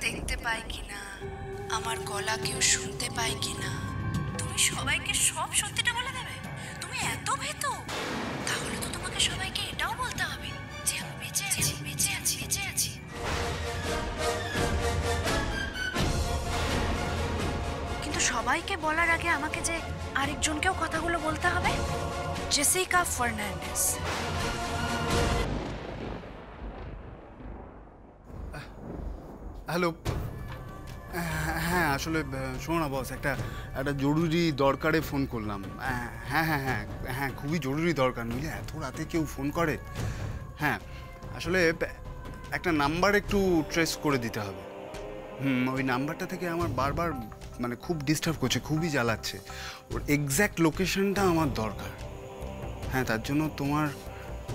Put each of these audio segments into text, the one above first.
দেখতে পায় কিনা, আমার গলা কেউ শুনতে পায় কিনা। তুমি সবাইকে সব সত্যিটা বলে দেবে? তুমি এত ভীতু? তাহলে তো তোমাকে সবাইকে এটাও বলতে হবে যে আমি বেঁচে আছি, বেঁচে আছি, বেঁচে আছি। কিন্তু সবাইকে বলার আগে আমাকে যে আরেকজনকেও কথাগুলো বলতে হবে, জেসিকা ফার্নান্ডেজ। হ্যালো। হ্যাঁ আসলে শোনো না বস, একটা জরুরি দরকারে ফোন করলাম। হ্যাঁ হ্যাঁ হ্যাঁ হ্যাঁ খুবই জরুরি দরকার, নইলে এত রাতে কেউ ফোন করে? হ্যাঁ আসলে একটা নাম্বার একটু ট্রেস করে দিতে হবে। ওই নাম্বারটা থেকে আমার বারবার মানে খুব ডিস্টার্ব করছে, খুবই জ্বালাচ্ছে। ওর এক্স্যাক্ট লোকেশনটা আমার দরকার। হ্যাঁ তার জন্য তোমার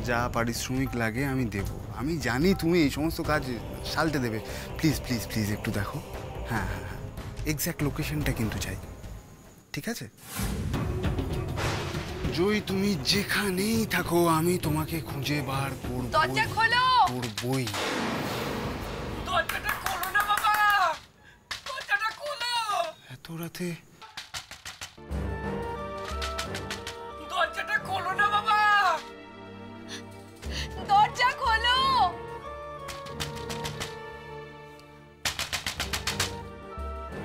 যা পারিশ্রমিক লাগে আমি দেব। আমি জানি তুমি এই সমস্ত কাজ সালটে দেবে। প্লিজ প্লিজ প্লিজ একটু দেখো। হ্যাঁ হ্যাঁ হ্যাঁ এক্স্যাক্ট লোকেশনটা কিন্তু চাই, ঠিক আছে? জয় তুমি যেখানেই থাকো আমি তোমাকে খুঁজে বার করব। দরজা খোলো। করবই। দরজাটা খোলো না বাবা, দরজাটা খোলো। এত রাতে দরজাটা খোলো না বাবা, দরজা খোলো।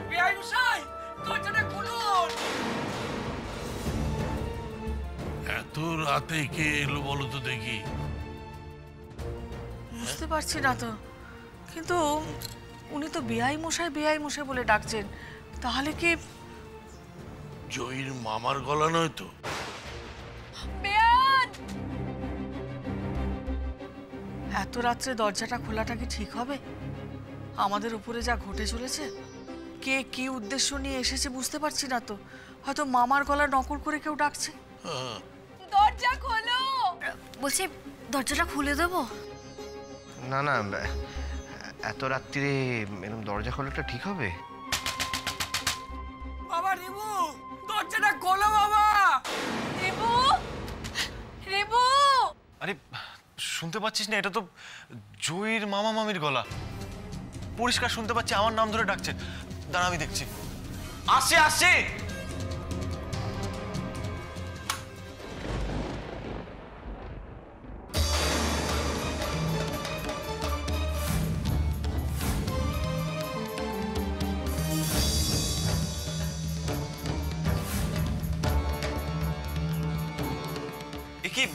বেআই মশাই দরজাটা খুলুন। এত রাতে কে এলো বলো তো দেখি? বুঝতে পারছি না তো, কিন্তু উনি তো বেআই মশাই বলে ডাকছেন। তাহলে কি জয়ীর মামার গলা নয় তো? এত রাত্রে দরজাটা খোলাটা কি ঠিক হবে? আমাদের উপরে যা ঘটে চলেছে, কে কি উদ্দেশ্য নিয়ে এসেছে বুঝতে পারছি না তো। হয়তো মামার গলা নকল করে কেউ ডাকছে। দরজা খোলো। বলছি দরজাটা খুলে দেবো? না না, এত রাত্রিরে এরকম দরজা খোলাটা ঠিক হবে? বাবা রিবু দরজাটা খোলো বাবা। রিবু, রিবু। আরে শুনতে পাচ্ছিস না? এটা তো জয়ীর মামা মামির গলা। পরিষ্কার শুনতে পাচ্ছি, আমার নাম ধরে ডাকছে। দাঁড়া আমি দেখছি। আসছে আসছে। কি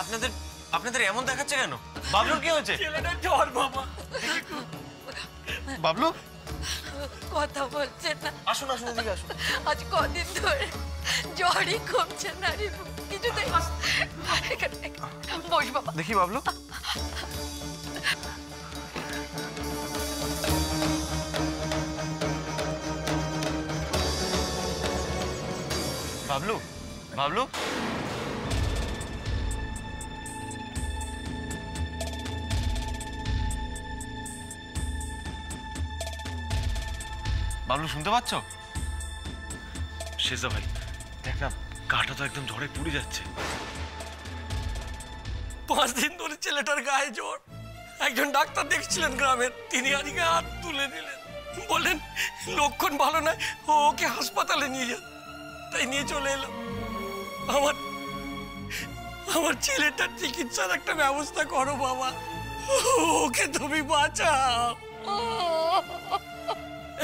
আপনাদের আপনাদের এমন দেখাচ্ছে কেন? বাবলুর কি হয়েছে? ছেলেটার জ্বর বাবা। বাবলু কথা বলছে না। আসুন আসুন এদিকে আসুন। আজ কদিন ধরে জ্বরই কমছে না রিবু, কিছুতেই। বস বাবা। দেখি বাবলু। বাবলু বাবলু বাবলু শুনতে পাচ্ছ? শেষা ভাই দেখ না, গাটা তো একদম ঝড়ে পুড়ে যাচ্ছে। 5 দিন ধরে ছেলেটার গায়ে জ্বর। একজন ডাক্তার দেখছিলেন গ্রামের, তিনি আজকে হাত তুলে দিলেন, বললেন লক্ষণ ভালো নয়, ওকে হাসপাতালে নিয়ে যান। তাই নিয়ে চলে এলাম। আমার ছেলেটার চিকিৎসার একটা ব্যবস্থা করো বাবা, ওকে তুমি বাঁচাও।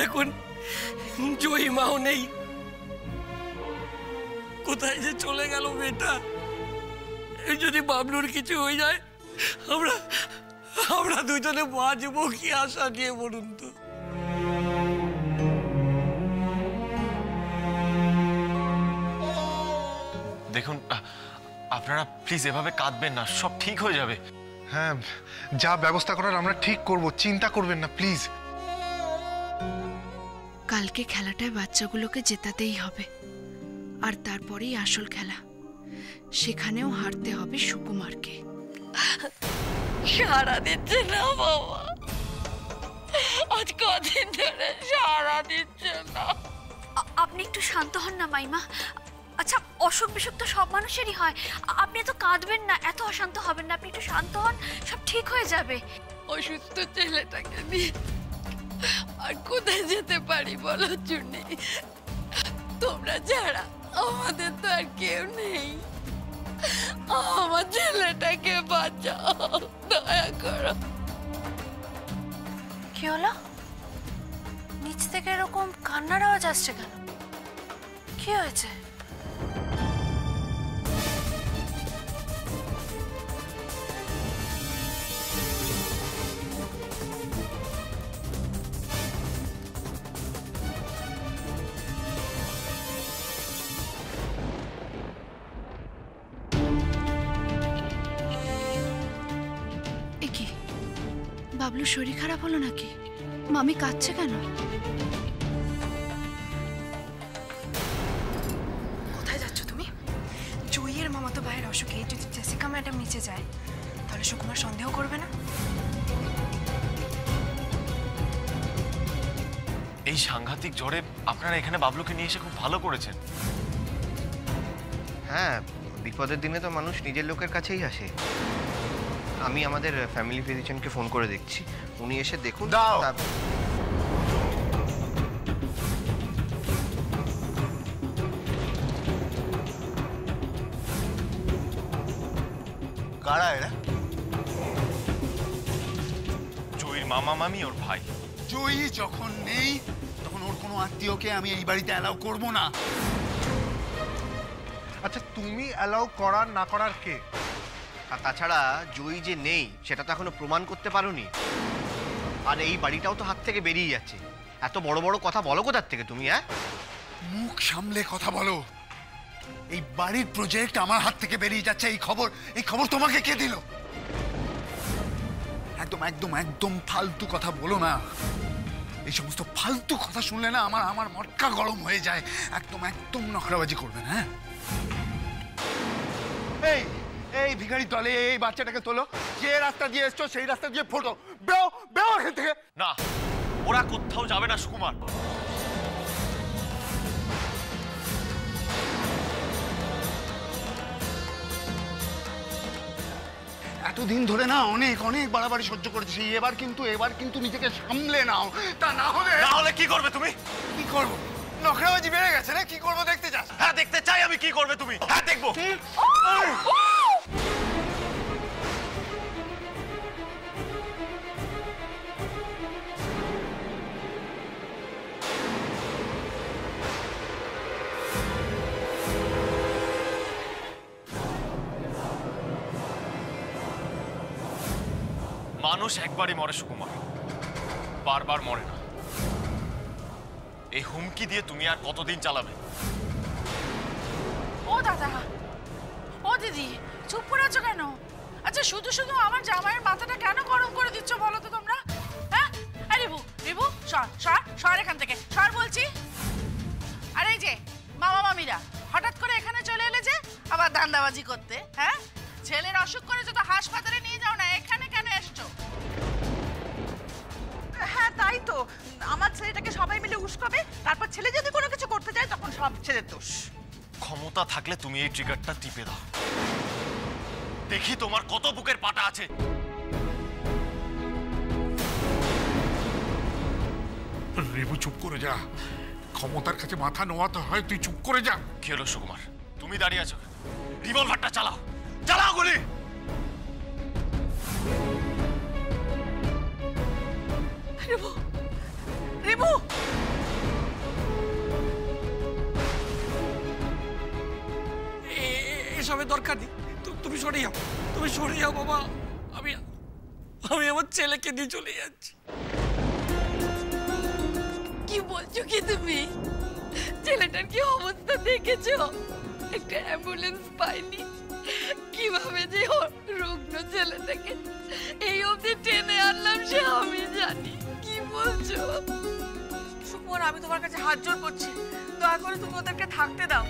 এখন জয়ী মাও নেই, কোথায় যে চলে গেল মেয়েটা। এই যদি বাবলুর কিছু হয়ে যায়, আমরা দুজনে বাঁচবো কি আশা নিয়ে বলুন তো? দেখুন আপনারা প্লিজ এভাবে কাঁদবেন না, সব ঠিক হয়ে যাবে। হ্যাঁ যা ব্যবস্থা করার আমরা ঠিক করব, চিন্তা করবেন না প্লিজ। কালকে খেলাটায় বাচ্চাগুলোকে জেতাতেই হবে, আর তারপরেই আসল খেলা। সেখানেও হারতে হবে সুকুমারকে। সারা দিচ্ছে না বাবা, আজ কদিন ধরে সারা দিচ্ছে না। আপনি একটু শান্ত হন না মাইমা। আচ্ছা অসুখ বিসুখ তো সব মানুষেরই হয়, আপনি এত কাঁদবেন না, এত অশান্ত হবেন না। আপনি একটু শান্ত হন, সব ঠিক হয়ে যাবে। অসুস্থ ছেলেটাকে নিয়ে আর কোথায় যেতে পারি বলো চুনি? তোমরা ছাড়া আমাদের তো আর কেউ নেই। আমার ছেলেটাকে বাঁচাও, দয়া করো। কি হলো? নিচ থেকে এরকম কান্নার আওয়াজ আসছে কেন? কি হয়েছে? বাবলুর শরীর খারাপ হলো নাকি? মামি কাঁদছে কেন? কোথায় যাচ্ছ তুমি? জুইয়ের মামাতো ভাইয়ের অসুখে যদি জেসিকা ম্যাডাম নিচে যায় তাহলে সুকুমার সন্দেহ করবে না? এই সাংঘাতিক জ্বরে আপনারা এখানে বাবলুকে নিয়ে এসে খুব ভালো করেছেন। হ্যাঁ, বিপদের দিনে তো মানুষ নিজের লোকের কাছেই আসে। আমি আমাদের ফ্যামিলি ফিজিশিয়ানকে ফোন করে দেখছি, উনি এসে দেখুন। দাও। কারা এরা? জয়ীর মামা মামি ওর ভাই। জয়ী যখন নেই তখন ওর কোনো আত্মীয়কে আমি এই বাড়িতে অ্যালাউ করব না। আচ্ছা, তুমি অ্যালাউ করার না করার কে? আর তাছাড়া জয়ী যে নেই সেটা তো এখনো প্রমাণ করতে পারোনি। আর এই বাড়িটাও তো হাত থেকে বেরিয়ে যাচ্ছে। এত বড় বড় কথা বলো কোথার থেকে তুমি? হ্যাঁ, মুখ সামলে কথা বলো। এই বাড়ির প্রজেক্ট আমার হাত থেকে বেরিয়ে যাচ্ছে, এই খবর তোমাকে কে দিল? একদম একদম একদম ফালতু কথা বলো না। এই সমস্ত ফালতু কথা শুনলে না আমার মটকা গরম হয়ে যায়। একদম একদম নখরাবাজি করবেন। হ্যাঁ, এই এই ভিখারি তলে এই বাচ্চাটাকে তোলো। যে রাস্তা দিয়ে এসছো সেই রাস্তা দিয়ে ফোটো। বেও বেও এখান থেকে। না, ওরা কোথাও যাবে না সুকুমার। এতদিন ধরে না অনেক অনেক বাড়াবাড়ি সহ্য করেছি। এবার কিন্তু নিজেকে সামলে নাও। তা না হলে কি করবে তুমি? কি করবো? নখরাবাজি বেড়ে গেছে না? কি করবো দেখতে চাস? হ্যাঁ, দেখতে চাই আমি। কি করবে তুমি? হ্যাঁ, দেখবো। মানুষ একবারই মরে সুকুমার, বারবার মরে না। এই হুমকি দিয়ে তুমি আর কতদিন চালাবে? ও দাদা, ও দিদি, চুপ করে আছো কেন? আচ্ছা, শুধু শুধু আমার জামাইয়ের মাথাটা কেন গরম করে দিচ্ছ বলো তো তোমরা? হ্যাঁ, রিবু রিবু, সর সর সর এখান থেকে, সর বলছি। আর এই যে মামা মামিরা হঠাৎ করে এখানে চলে এলে যে আবার দান্দাবাজি করতে। হ্যাঁ, ছেলের অসুখ করে যদি হাসপাতালে নিয়ে যাও না, এখানে কেন এসছো? হ্যাঁ, তাই তো। আমার ছেলেটাকে সবাই মিলে উস্কাবে, তারপর ছেলে যদি কোনো কিছু করতে যায় তখন সব ছেলের দোষ। ক্ষমতা থাকলে তুমি এই ট্রিগারটা টিপে দাও, দেখি তোমার কত বুকের পাটা আছে। রেবু, চুপ করে যা। ক্ষমতার কাছে মাথা নোয়াতে হয়, তুই চুপ করে যা। কি হলো সুকুমার, তুমি দাঁড়িয়ে আছো? রিভলভারটা চালাও, চালাও গুলি। রিবু রিবু, এসবের দরকার নেই। তুমি সরে যাও, তুমি সরে যাও বাবা। আমি আমার ছেলেকে নিয়ে চলে যাচ্ছি। কি বলছো কি তুমি? ছেলেটার কি অবস্থা দেখেছো? একটা অ্যাম্বুলেন্স পাইনি, কিভাবে যে রুগ্ন ছেলেটাকে এই অবধি টেনে আনলাম সে আমি জানি। কি বলছো? সুকুমার, আমি তোমার কাছে হাত জোড় করছি, দয়া করে তুমি ওদেরকে থাকতে দাও।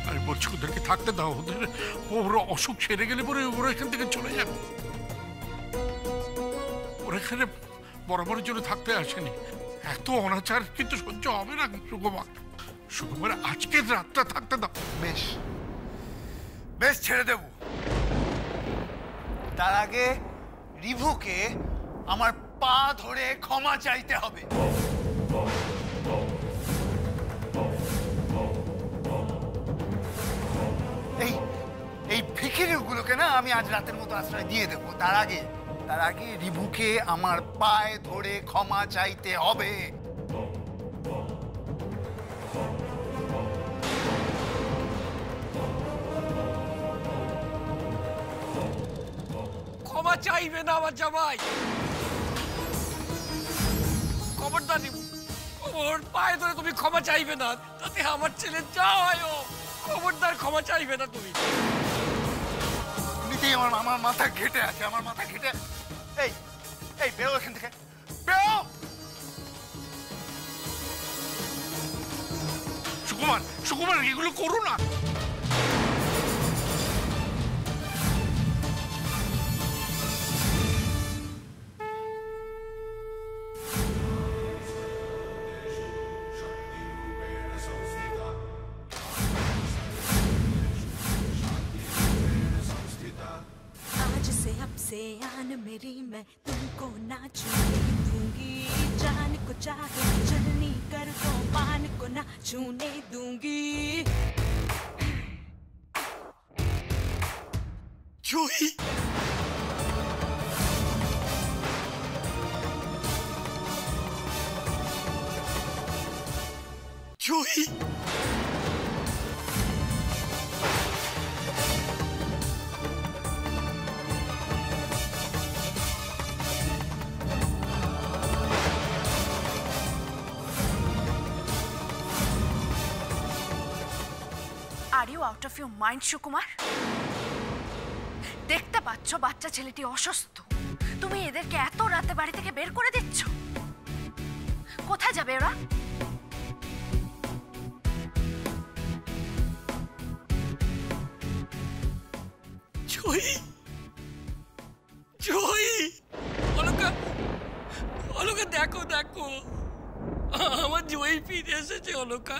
আমি বলছি ওদেরকে থাকতে দাও। ওর অসুখ সেরে গেলে পরে ওরা এখান থেকে চলে যাবে। ওরা এখানে বরাবরের জন্য থাকতে আসেনি। এত অনাচার কিন্তু সহ্য হবে না সুকুমার। আজকের রাতটা থাকতে দাও। বেশ বেশ, ছেড়ে দেব। তার আগে রিভুকে আমার পা ধরে ক্ষমা চাইতে হবে। এই ভিখিরিগুলোকে না আমি আজ রাতের মতো আশ্রয় দিয়ে দেবো। তার আগে রিভুকে আমার পায়ে ধরে ক্ষমা চাইতে হবে। ক্ষমা চাইবে না আমার জামাই, খবরদার ওর পায়ে ধরে তুমি ক্ষমা চাইবে না, তাতে আমার ছেলে যা হয় ও, খবরদার ক্ষমা চাইবে না তুমি। এমনিতেই আমার মাথা ঘেটে আছে, আমার মাথা ঘেটে। এই বেরো এখান থেকে, বেরো। সুকুমার এগুলো করো না। से आन मेरी मैं तुमको ना छूने दूंगी, जान को चाहे चलनी कर दो मान को ना छूने दूंगी। Juhi, Juhi, are you out of your mind Sukumar? দেখতে পাচ্ছ বাচ্চা ছেলেটি অসুস্থ, তুমি এদেরকে এত রাতে বাড়ি থেকে বের করে দিচ্ছ। কোথায় যাবে ওরা? জয়ী, জয়ী, অলকা, অলকা দেখো দেখো, আমার জয়ী ফিরে এসেছে। অলকা,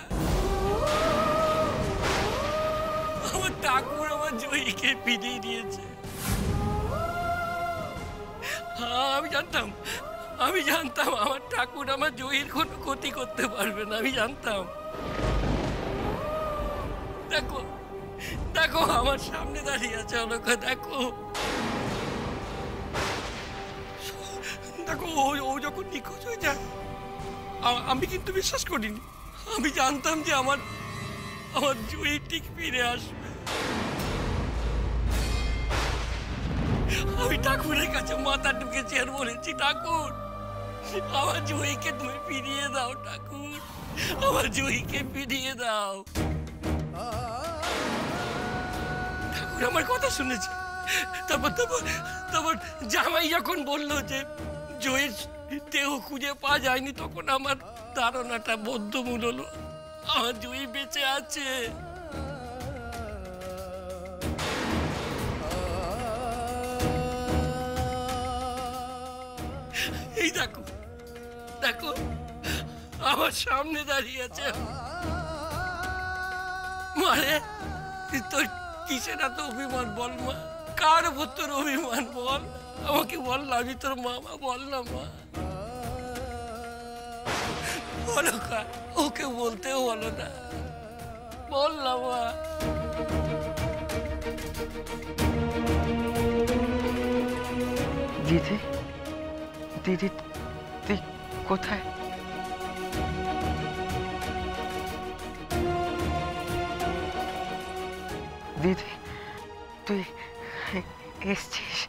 আমার ঠাকুর আমার জয়ীকে ফিরিয়ে দিয়েছে। আমি জানতাম আমার ঠাকুর আমার জয়ীর কোনো ক্ষতি করতে পারবে না, আমি জানতাম। দেখো দেখো আমার সামনে দাঁড়িয়ে আছে অলকা, দেখো দেখো, ও যখন নিখোঁজ হয়ে যায় আমি কিন্তু বিশ্বাস করিনি। আমি জানতাম যে আমার জয়ী ঠিক ফিরে আসবে। আমি ঠাকুরের কাছে মাথা ঢুকেছি আর বলেছি, ঠাকুর আমার জয়ীকে তুমি ফিরিয়ে দাও, ঠাকুর আমার জয়ীকে ফিরিয়ে দাও। ঠাকুর আমার কথা শুনেছে। তারপর জামাই যখন বললো যে জয়ীর দেহ খুঁজে পাওয়া যায়নি, তখন আমার ধারণাটা বদ্ধমূল হলো, আমার জয়ী বেঁচে আছে। এই দেখো দেখো আমার সামনে দাঁড়িয়ে আছে। মানে তোর কিসের এত অভিমান বল মা? কার উপর তোর অভিমান বল? আমাকে বল না, আমি তোর মামা, বল না মা। বলো কা, ওকে বলতেও বলো না, বল না মা। দিদি, দিদি তুই কোথায়? দিদি তুই এসছিস?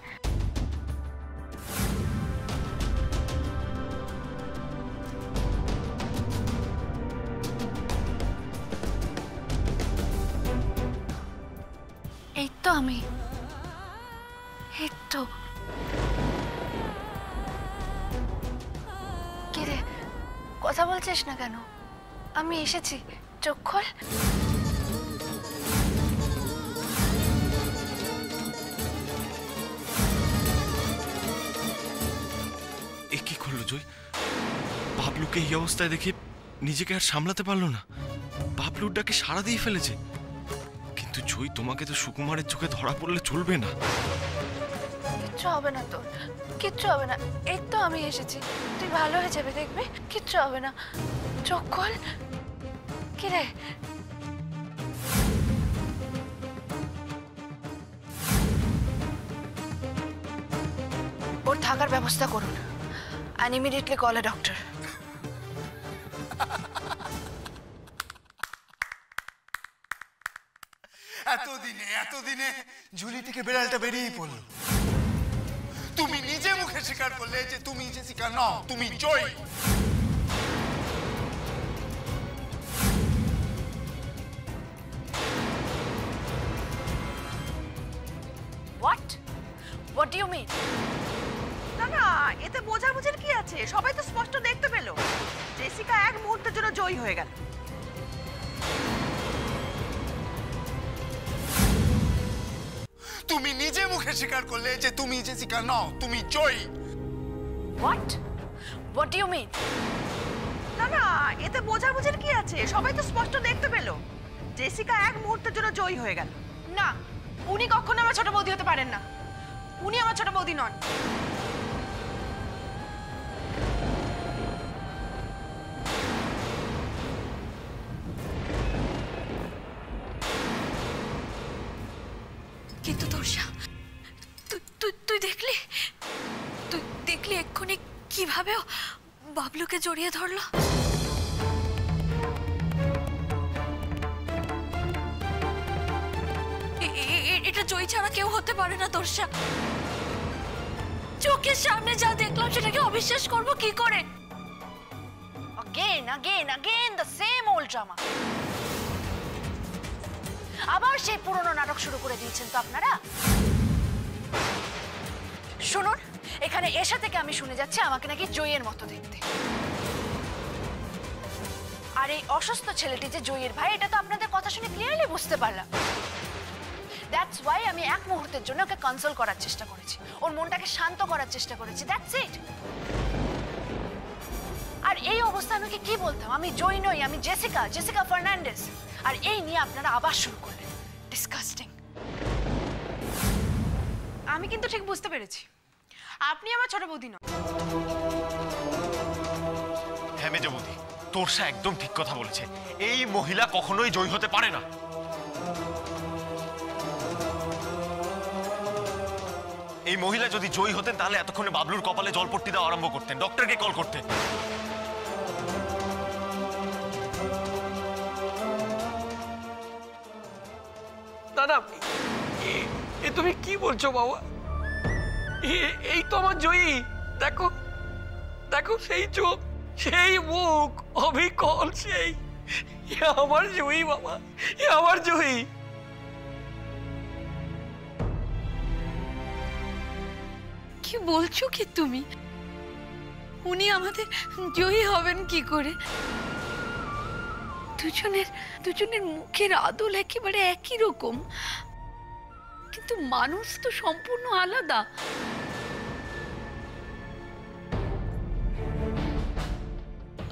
এই তো আমি, এই তো। কে রে, কথা বলছিস না কেন? আমি এসেছি, চোখ খোল। এ কি করলো জয়? বাবলুকে এই অবস্থায় দেখে নিজেকে আর সামলাতে পারলো না, বাবলুর ডাকে সাড়া দিয়ে ফেলেছে। কিন্তু জয়, তোমাকে তো সুকুমারের চোখে ধরা পড়লে চলবে না। কিচ্ছু হবে না তোর, কিচ্ছু হবে না। এই তো আমি এসেছি, তুই ভালো হয়ে যাবে, দেখবে কিচ্ছু হবে না। চোখ খোল। কি রে? ওর থাকার ব্যবস্থা করুন and immediately call a doctor. এতদিনে ঝুলি থেকে বেড়ালটা বেরিয়েই পড়লো। তুমি নিজে মুখে স্বীকার করলে যে তুমি জেসিকা নও, তুমি জয়। What do you mean? না না, এতে বোঝাবুঝির কি আছে? সবাই তো স্পষ্ট দেখতে পেল জেসিকা এক মুহূর্তের জন্য জয়ী হয়ে গেল। তুমি নিজে মুখে স্বীকার করলে যে তুমি জেসিকা নও, তুমি জয়। What do you mean? না না, এতে বোঝাবুঝির কি আছে? সবাই তো স্পষ্ট দেখতে পেল জেসিকা এক মুহূর্তের জন্য জয়ী হয়ে গেল। না, উনি কখনো আমার ছোট বৌদি হতে পারেন না। উনি আমার ছোট বৌদি নন। কিন্তু তোরসা, তুই দেখলি এক্ষুনি কিভাবে বাবলুকে জড়িয়ে ধরলো? এটা জয়ী ছাড়া কেউ হতে পারে না তোরসা। চোখের সামনে যা দেখলাম সেটাকে অবিশ্বাস করবো কি করে? Again the same old drama. আবার সেই পুরনো নাটক শুরু করে দিয়েছেন তো আপনারা। শুনুন, এখানে এসে থেকে আমি শুনে যাচ্ছি আমাকে নাকি জয়ের মতো দেখতে। আর এই অসুস্থ ছেলেটি যে জয়ের ভাই, এটা তো আপনাদের কথা শুনে ক্লিয়ারলি বুঝতে পারলাম। দ্যাটস ওয়াই আমি এক মুহূর্তের জন্য ওকে কনসোল করার চেষ্টা করেছি, ওর মনটাকে শান্ত করার চেষ্টা করেছি। That's it. আর এই অবস্থা আমাকে কি বলতাম? আমি জয় নই, আমি জেসিকা ফার্নান্ডেজ। আর এই নিয়ে আপনারা আবার শুরু করলেন। ডিসকাস্টিং। আমি কিন্তু ঠিক বুঝতে পেরেছি, আপনি আমার ছোট বৌদি নন। হ্যাঁ মেজো বৌদি, তোরসা একদম ঠিক কথা বলেছে। এই মহিলা কখনোই জয়ী হতে পারে না। এই মহিলা যদি জয়ী হতেন তাহলে এতক্ষণে বাবলুর কপালে জলপট্টি দেওয়া আরম্ভ করতেন, ডক্টরকে কল করতেন। দাদা, এ তুমি কি বলছো বাবা? এই তো আমার জয়ী। দেখো দেখো, সেই চোখ, সেই মুখ, অবিকল সেই। আমার জয়ী বাবা, আমার জয়ী। কি বলছো কি তুমি? উনি আমাদের জয়ী হবেন কি করে? দুজনের মুখের আদল একেবারে একই রকম, কিন্তু মানুষ তো সম্পূর্ণ আলাদা।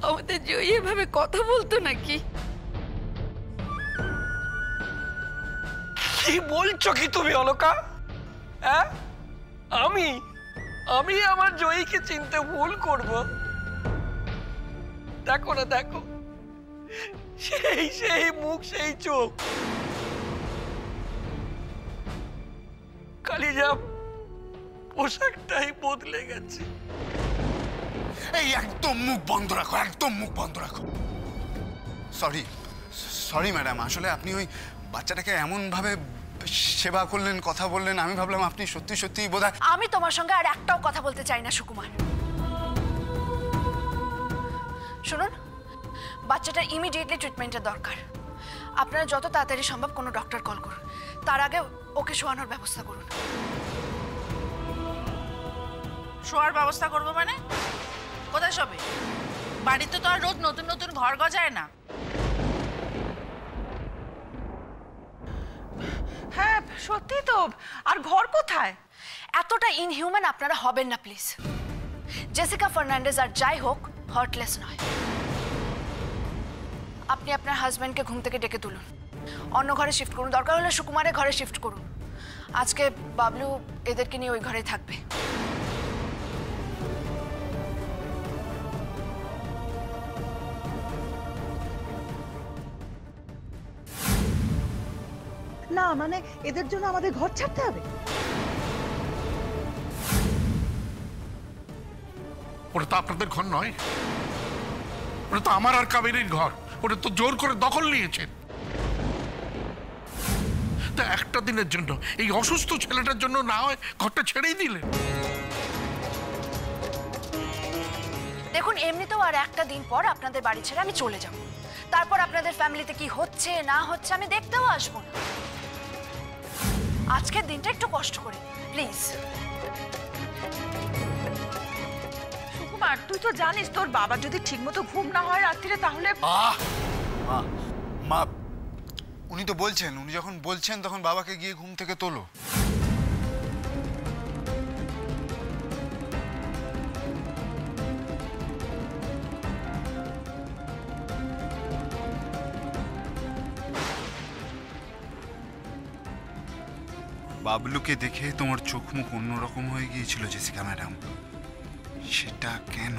আমাদের জয়ী এভাবে কথা বলতো নাকি? কি বলছো কি তুমি অলকা? হ্যাঁ, আমি আমার জয়ীকে চিনতে ভুল করব? দেখো না, দেখো সেই মুখ, সেই চোখ, খালি যা পোশাকটাই বদলে গেছে। এই একদম মুখ বন্ধ রাখো, একদম মুখ বন্ধ রাখো। সরি ম্যাডাম, আসলে আপনি ওই বাচ্চাটাকে এমন ভাবে সেবা করলেন, কথা বললেন, আমি ভাবলাম আপনি সত্যি বোধহয়। আমি তোমার সঙ্গে আর একটাও কথা বলতে চাই না সুকুমার। শুনুন, বাচ্চাটার ইমিডিয়েটলি ট্রিটমেন্টের দরকার। আপনারা যত তাড়াতাড়ি সম্ভব কোনো ডক্টর কল করুন, তার আগে ওকে শোয়ানোর ব্যবস্থা করুন। শোয়ার ব্যবস্থা করবো মানে? কোথায় শোবে? বাড়িতে তো আর রোজ নতুন নতুন ঘর গজায় না। হ্যাঁ সত্যি তো, আর ঘর কোথায়? এতটা ইনহিউম্যান আপনারা হবেন না প্লিজ। জেসিকা ফার্নান্ডেজ আর যাই হোক হার্টলেস নয়। আপনি আপনার হাজব্যান্ডকে ঘুম থেকে ডেকে তুলুন, অন্য ঘরে শিফট করুন, দরকার হলে সুকুমারের ঘরে শিফট করুন। আজকে বাবলু এদেরকে নিয়ে ওই ঘরে থাকবে। মানে এদের জন্য আমাদের ঘর ছাড়তে হবে? ওটা তো আপনাদের ঘর নয়, ওটা তো আমার আর কাবেরীর ঘর। ওটা তো জোর করে দখল নিয়েছেন। তা একটা দিনের জন্য, এই অসুস্থ ছেলেটার জন্য না হয় ঘরটা ছেড়েই দিলেন। দেখুন, এমনিতেও আর একটা দিন পর আপনাদের বাড়ি ছেড়ে আমি চলে যাব। তারপর আপনাদের ফ্যামিলিতে কি হচ্ছে না হচ্ছে আমি দেখতেও আসবো না। আজকের দিনটা একটু কষ্ট করে প্লিজ। সুকুমার, তুই তো জানিস তোর বাবা যদি ঠিকমতো ঘুম না হয় রাত্রিরে তাহলে মা মা উনি তো বলছেন, উনি যখন বলছেন তখন বাবাকে গিয়ে ঘুম থেকে তোলো। বাবলুকে দেখে তোমার চোখ মুখ অন্যরকম হয়ে গিয়েছিল জেসিকা ম্যাডাম, সেটা কেন?